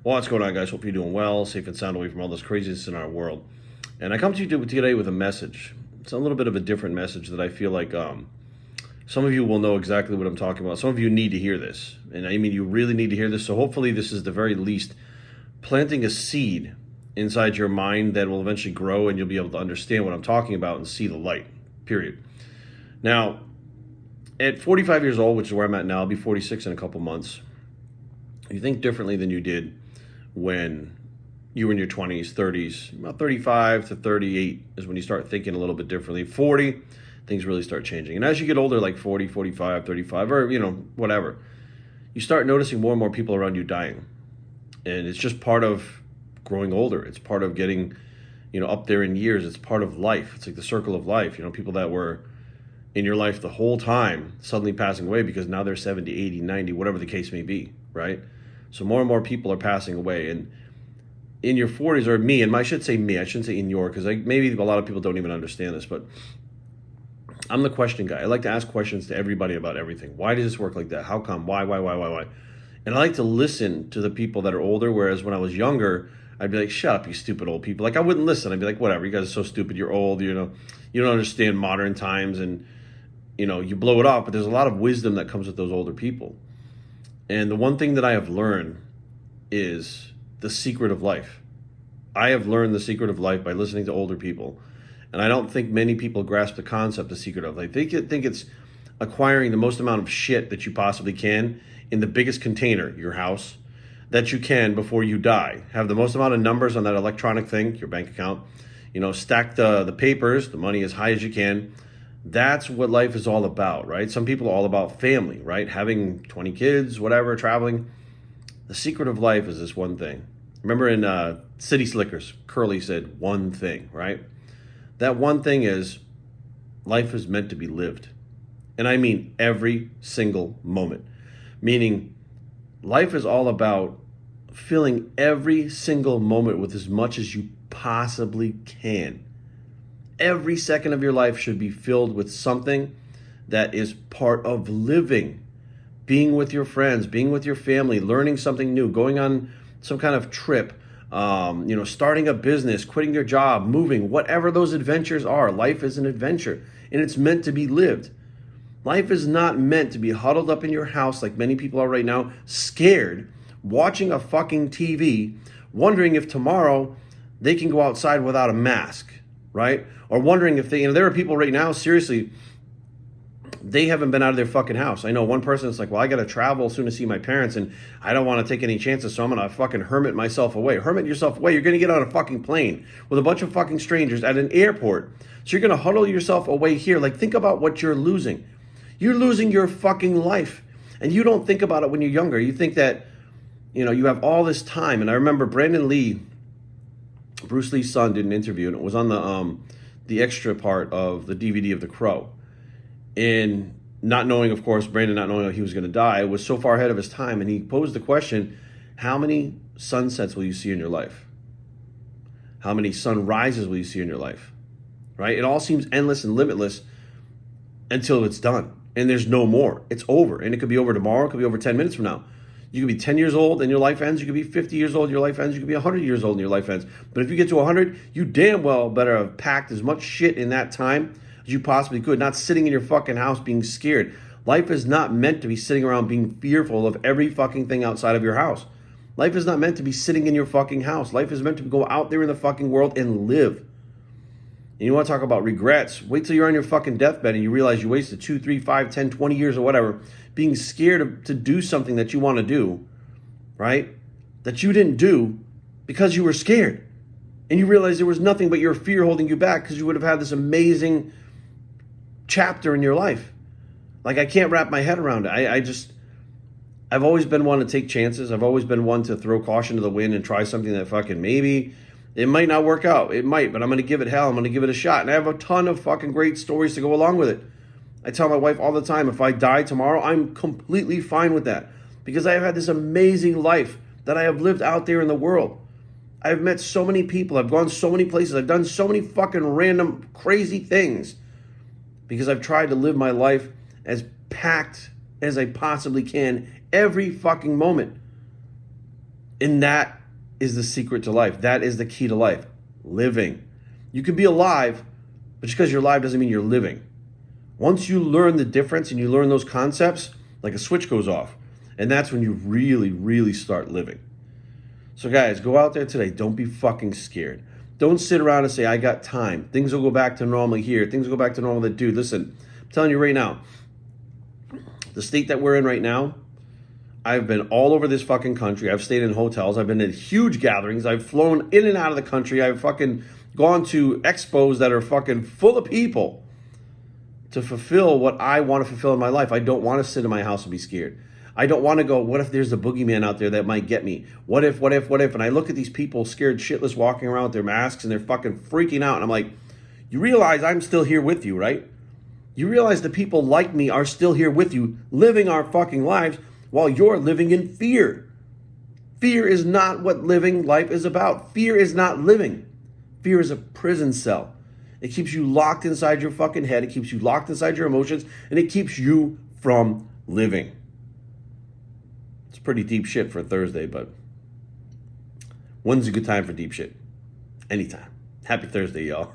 Well, what's going on, guys? Hope you're doing well, safe and sound away from all this craziness in our world. And I come to you today with a message. It's a little bit of a different message that I feel like some of you will know exactly what I'm talking about. Some of you need to hear this. And I mean, you really need to hear this. So hopefully this is the very least planting a seed inside your mind that will eventually grow and you'll be able to understand what I'm talking about and see the light, period. Now, at 45 years old, which is where I'm at now, I'll be 46 in a couple months. You think differently than you did when you were in your 20s, 30s. About 35 to 38 is when you start thinking a little bit differently. 40, things really start changing. And as you get older, like 40, 45, 35, or, whatever, you start noticing more and more people around you dying. And it's just part of growing older. It's part of getting, up there in years. It's part of life. It's like the circle of life. People that were in your life the whole time suddenly passing away because now they're 70, 80, 90, whatever the case may be, right? So more and more people are passing away. And in your 40s, or me, and I should say me, I shouldn't say in your, because maybe a lot of people don't even understand this, but I'm the question guy. I like to ask questions to everybody about everything. Why does this work like that? How come? Why? And I like to listen to the people that are older, whereas when I was younger, I'd be like, shut up, you stupid old people. Like, I wouldn't listen. I'd be like, whatever, you guys are so stupid, you're old, you don't understand modern times, and, you blow it off. But there's a lot of wisdom that comes with those older people. And the one thing that I have learned is the secret of life. I have learned the secret of life by listening to older people. And I don't think many people grasp the concept of secret of life. They think it's acquiring the most amount of shit that you possibly can in the biggest container, your house, that you can before you die. Have the most amount of numbers on that electronic thing, your bank account. Stack the papers, the money as high as you can. That's what life is all about, right? Some people are all about family, right? Having 20 kids, whatever, traveling. The secret of life is this one thing. Remember in City Slickers, Curly said one thing, right? That one thing is life is meant to be lived. And I mean every single moment. Meaning life is all about filling every single moment with as much as you possibly can. Every second of your life should be filled with something that is part of living. Being with your friends, being with your family, learning something new, going on some kind of trip, starting a business, quitting your job, moving, whatever those adventures are. Life is an adventure, and it's meant to be lived. Life is not meant to be huddled up in your house like many people are right now, scared, watching a fucking TV, wondering if tomorrow they can go outside without a mask, right? Or wondering if there are people right now, seriously, they haven't been out of their fucking house. I know one person that's like, well, I got to travel soon to see my parents, and I don't want to take any chances, so I'm going to fucking hermit myself away. Hermit yourself away. You're going to get on a fucking plane with a bunch of fucking strangers at an airport. So you're going to huddle yourself away here. Like, think about what you're losing. You're losing your fucking life. And you don't think about it when you're younger. You think that, you have all this time. And I remember Brandon Lee, Bruce Lee's son, did an interview, and it was on the extra part of the DVD of The Crow. And not knowing, of course, Brandon not knowing he was going to die, was so far ahead of his time. And he posed the question, how many sunsets will you see in your life? How many sunrises will you see in your life? Right? It all seems endless and limitless until it's done. And there's no more. It's over. And it could be over tomorrow. It could be over 10 minutes from now. You could be 10 years old and your life ends. You could be 50 years old and your life ends. You could be 100 years old and your life ends. But if you get to 100, you damn well better have packed as much shit in that time as you possibly could. Not sitting in your fucking house being scared. Life is not meant to be sitting around being fearful of every fucking thing outside of your house. Life is not meant to be sitting in your fucking house. Life is meant to go out there in the fucking world and live. And you want to talk about regrets? Wait till you're on your fucking deathbed and you realize you wasted 2, 3, 5, 10, 20 years or whatever being scared to do something that you want to do, right? That you didn't do because you were scared. And you realize there was nothing but your fear holding you back because you would have had this amazing chapter in your life. Like, I can't wrap my head around it. I've always been one to take chances. I've always been one to throw caution to the wind and try something that fucking maybe it might not work out. It might, but I'm going to give it hell. I'm going to give it a shot. And I have a ton of fucking great stories to go along with it. I tell my wife all the time, if I die tomorrow, I'm completely fine with that. Because I have had this amazing life that I have lived out there in the world. I've met so many people. I've gone so many places. I've done so many fucking random crazy things. Because I've tried to live my life as packed as I possibly can every fucking moment. And that is the secret to life. That is the key to life. Living. You can be alive, but just because you're alive doesn't mean you're living. Once you learn the difference and you learn those concepts, like a switch goes off. And that's when you really, really start living. So guys, go out there today. Don't be fucking scared. Don't sit around and say, I got time. Things will go back to normal here. Things will go back to normal there. Dude, listen, I'm telling you right now, the state that we're in right now, I've been all over this fucking country. I've stayed in hotels. I've been at huge gatherings. I've flown in and out of the country. I've fucking gone to expos that are fucking full of people to fulfill what I want to fulfill in my life. I don't want to sit in my house and be scared. I don't want to go, what if there's a boogeyman out there that might get me? What if? And I look at these people scared shitless walking around with their masks and they're fucking freaking out. And I'm like, you realize I'm still here with you, right? You realize the people like me are still here with you, living our fucking lives while you're living in fear. Fear is not what living life is about. Fear is not living. Fear is a prison cell. It keeps you locked inside your fucking head. It keeps you locked inside your emotions. And it keeps you from living. It's pretty deep shit for a Thursday, but when's a good time for deep shit? Anytime. Happy Thursday, y'all.